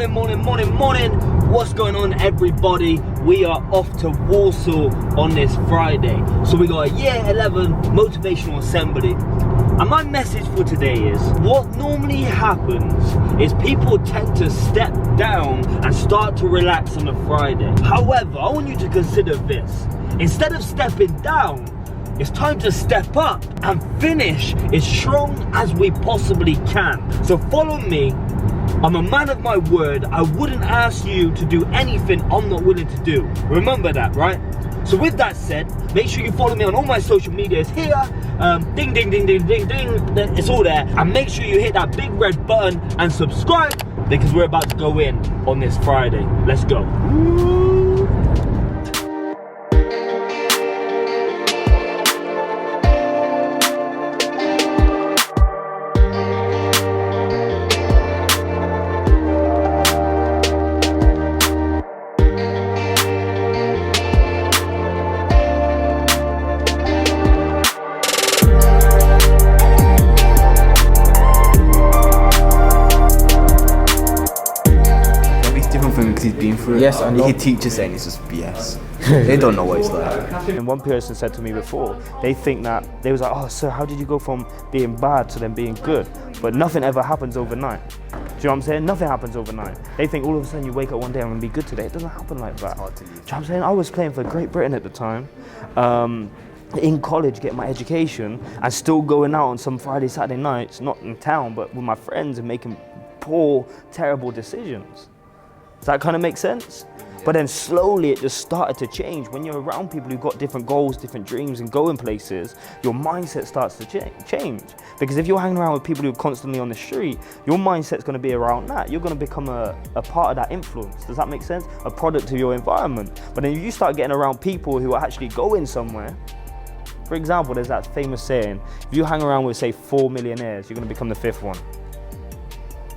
Morning. What's going on, everybody? We are off to Walsall on this Friday. So we got a year 11 motivational assembly. And my message for today is, what normally happens is people tend to step down and start to relax on a Friday. However, I want you to consider this. Instead of stepping down, it's time to step up and finish as strong as we possibly can. So follow me. I'm a man of my word. I wouldn't ask you to do anything I'm not willing to do. Remember that, right? So with that said, make sure you follow me on all my social medias here. Ding, it's all there. And make sure you hit that big red button and subscribe, because we're about to go in on this Friday. Let's go. He's been through it. Yes, I know. He teaches saying it's just BS. They don't know what it's like. And one person said to me before, they think that, they was like, oh sir, how did you go from being bad to then being good? But nothing ever happens overnight. Do you know what I'm saying? Nothing happens overnight. They think all of a sudden you wake up one day, I'm gonna be good today. It doesn't happen like that. It's hard to Do you know what I'm saying? I was playing for Great Britain at the time. In college, getting my education, and still going out on some Friday, Saturday nights, not in town, but with my friends, and making poor, terrible decisions. Does that kind of make sense? Yeah. But then slowly it just started to change. When you're around people who've got different goals, different dreams, and going places, your mindset starts to change. Because if you're hanging around with people who are constantly on the street, your mindset's going to be around that. You're going to become a part of that influence. Does that make sense? A product of your environment. But then if you start getting around people who are actually going somewhere, for example, there's that famous saying, if you hang around with, say, 4 millionaires, you're going to become the 5th one.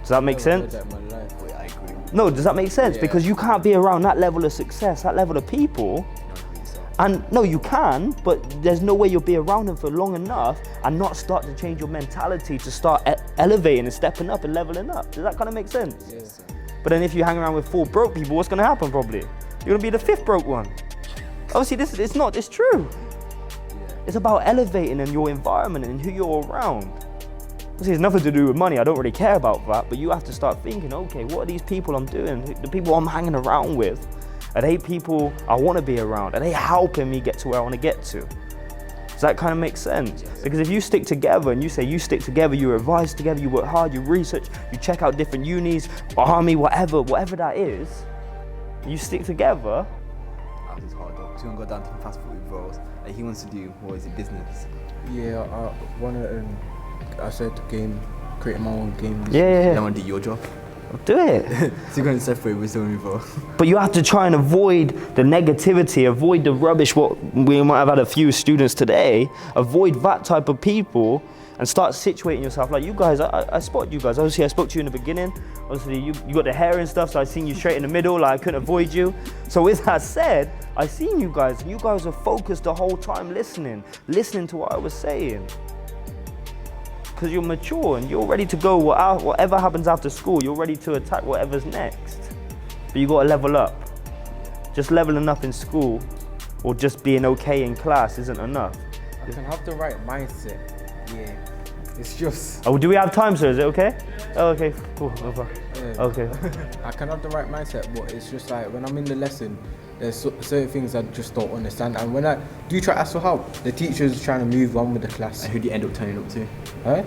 Does that make sense? No, does that make sense? Yeah. Because you can't be around that level of success, that level of people. And no, you can, but there's no way you'll be around them for long enough and not start to change your mentality to start elevating and stepping up and leveling up. Does that kind of make sense? Yes. But then if you hang around with 4 broke people, what's going to happen probably? You're going to be the 5th broke one. Obviously, it's true. It's about elevating in your environment and who you're around. It's nothing to do with money, I don't really care about that, but you have to start thinking, okay, what are these people I'm doing? The people I'm hanging around with, are they people I want to be around? Are they helping me get to where I want to get to? Does that kind of make sense? Yes. Because if you stick together and you say you stick together, you revise together, you work hard, you research, you check out different unis, army, whatever that is, you stick together. That was hard though, because he won't go down to fast food roles. Like he wants to do, what is it, business? Yeah, I want to... I said creating my own game. Yeah. I want to do your job. Do it. So you're going to separate with so many people. But you have to try and avoid the negativity, avoid the rubbish, what we might have had a few students today, avoid that type of people and start situating yourself. Like you guys, I spot you guys. Obviously I spoke to you in the beginning. Obviously you got the hair and stuff, so I seen you straight in the middle, like I couldn't avoid you. So with that said, I seen you guys, and you guys were focused the whole time listening to what I was saying. Because you're mature and you're ready to go, whatever happens after school, you're ready to attack whatever's next. But you gotta level up. Just leveling up in school or just being okay in class isn't enough. I can have the right mindset, yeah. It's just... Oh, do we have time, sir? Is it okay? Oh, okay, cool, over. Yeah. Okay. I can have the right mindset, but it's just like when I'm in the lesson, there's certain things I just don't understand. And when I do try to ask for help, the teacher's trying to move on with the class. And who do you end up turning up to? Huh?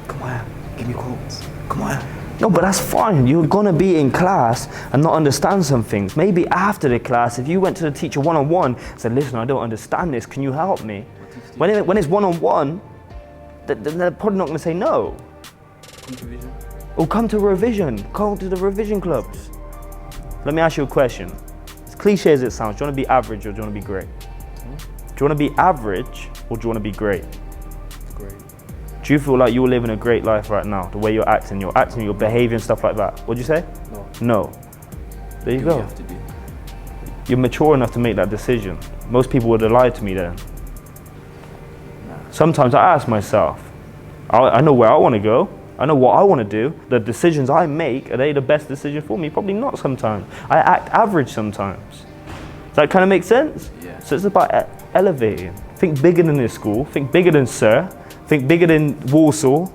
Come on, give me quotes. Come on. No, but that's fine. You're gonna be in class and not understand some things. Maybe after the class, if you went to the teacher one-on-one and said, listen, I don't understand this, can you help me? When it's one-on-one, they're probably not gonna say no. Or come to revision. Come to the revision clubs. Let me ask you a question. As cliche as it sounds, do you want to be average or do you want to be great? Do you want to be average or do you want to be great? Great. Do you feel like you're living a great life right now? The way you're acting, your behavior and stuff like that. What'd you say? No. There you go. You have to be. You're mature enough to make that decision. Most people would have lied to me then. Sometimes I ask myself, I know where I want to go. I know what I want to do. The decisions I make, are they the best decision for me? Probably not sometimes. I act average sometimes. Does that kind of make sense? Yeah. So it's about elevating. Think bigger than this school. Think bigger than Sir. Think bigger than Walsall.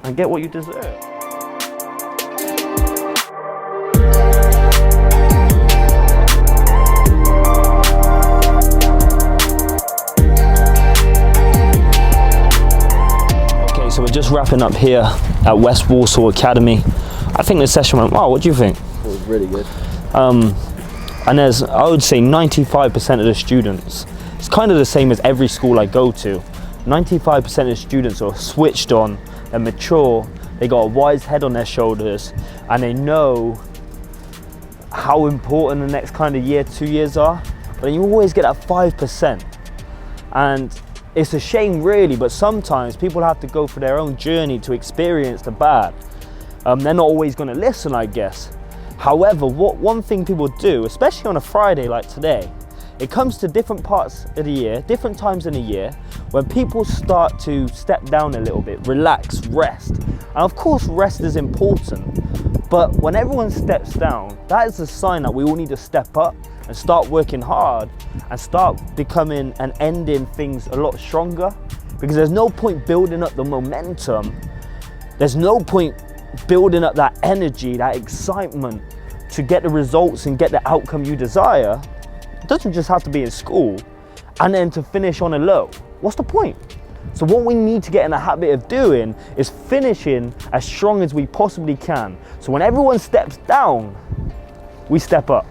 And get what you deserve. So we're just wrapping up here at West Walsall Academy. I think the session went well. What do you think? It was really good. And there's, I would say 95% of the students, it's kind of the same as every school I go to. 95% of the students are switched on, they're mature, they got a wise head on their shoulders, and they know how important the next kind of year, 2 years are. But then you always get that 5%. And it's a shame really, but sometimes people have to go through their own journey to experience the bad. They're not always gonna listen, I guess. However, one thing people do, especially on a Friday like today, it comes to different parts of the year, different times in the year, when people start to step down a little bit, relax, rest. And of course, rest is important, but when everyone steps down, that is a sign that we all need to step up and start working hard and start becoming and ending things a lot stronger, because there's no point building up the momentum, there's no point building up that energy, that excitement to get the results and get the outcome you desire. It doesn't just have to be in school and then to finish on a low. What's the point? So what we need to get in the habit of doing is finishing as strong as we possibly can. So when everyone steps down, we step up.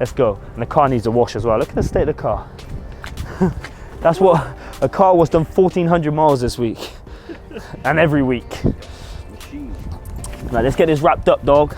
Let's go. And the car needs a wash as well. Look at the state of the car. That's what a car was done 1,400 miles this week and every week. Right, let's get this wrapped up, dog.